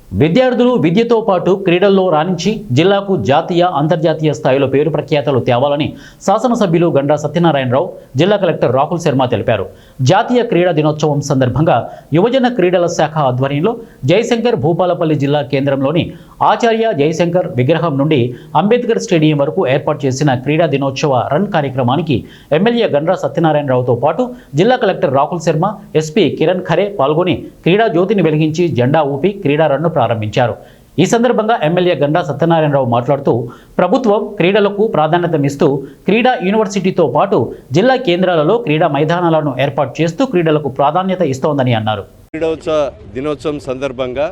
విద్యార్థులు విద్యతో పాటు క్రీడల్లో రాణించి జిల్లాకు జాతీయ అంతర్జాతీయ స్థాయిలో పేరు ప్రఖ్యాతలు తేవాలని శాసనసభ్యులు గండ్రా సత్యనారాయణరావు జిల్లా కలెక్టర్ రాహుల్ శర్మ తెలిపారు. జాతీయ క్రీడా దినోత్సవం సందర్భంగా యువజన క్రీడల శాఖ ఆధ్వర్యంలో జయశంకర్ భూపాలపల్లి జిల్లా కేంద్రంలోని ఆచార్య జయశంకర్ విగ్రహం నుండి అంబేద్కర్ స్టేడియం వరకు ఏర్పాటు చేసిన క్రీడా దినోత్సవ రన్ కార్యక్రమానికి ఎమ్మెల్యే గండ్రా సత్యనారాయణరావుతో పాటు జిల్లా కలెక్టర్ రాహుల్ శర్మ, ఎస్పీ కిరణ్ ఖరే పాల్గొని క్రీడా జ్యోతిని వెలిగించి జెండా ఊపి క్రీడా రన్ను ప్రారంభించారు. ఈ సందర్భంగా ఎమ్మెల్యే గండ్రా సత్యనారాయణరావు మాట్లాడుతూ ప్రభుత్వం క్రీడలకు ప్రాధాన్యతనిస్తూ క్రీడా యూనివర్సిటీతో పాటు జిల్లా కేంద్రాలలో క్రీడా మైదానాలను ఏర్పాటు చేస్తూ క్రీడలకు ప్రాధాన్యత ఇస్తోందని అన్నారు. క్రీడోత్సవ దినోత్సవం సందర్భంగా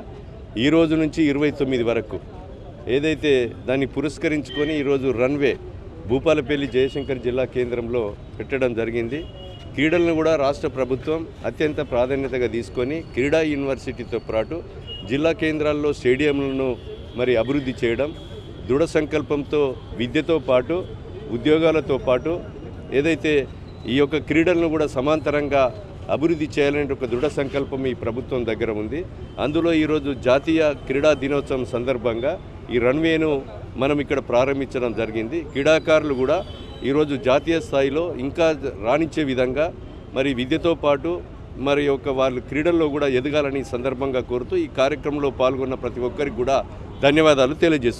ఈ రోజు నుంచి 29 వరకు ఏదైతే దాన్ని పురస్కరించుకొని ఈరోజు రన్వే భూపాలపల్లి జయశంకర్ జిల్లా కేంద్రంలో పెట్టడం జరిగింది. క్రీడలను కూడా రాష్ట్ర ప్రభుత్వం అత్యంత ప్రాధాన్యతగా తీసుకొని క్రీడా యూనివర్సిటీతో పాటు జిల్లా కేంద్రాల్లో స్టేడియంలను అభివృద్ధి చేయడం, దృఢ సంకల్పంతో విద్యతో పాటు ఉద్యోగాలతో పాటు ఏదైతే ఈ యొక్క క్రీడలను కూడా సమాంతరంగా అభివృద్ధి చేయాలనే ఒక దృఢ సంకల్పం ఈ ప్రభుత్వం దగ్గర ఉంది. అందులో ఈరోజు జాతీయ క్రీడా దినోత్సవం సందర్భంగా ఈ రన్వేను మనం ఇక్కడ ప్రారంభించడం జరిగింది. క్రీడాకారులు కూడా ఈరోజు జాతీయ స్థాయిలో ఇంకా రాణించే విధంగా విద్యతో పాటు వాళ్ళు క్రీడల్లో కూడా ఎదగాలని సందర్భంగా కోరుతూ ఈ కార్యక్రమంలో పాల్గొన్న ప్రతి ఒక్కరికి కూడా ధన్యవాదాలు తెలియజేస్తున్నాను.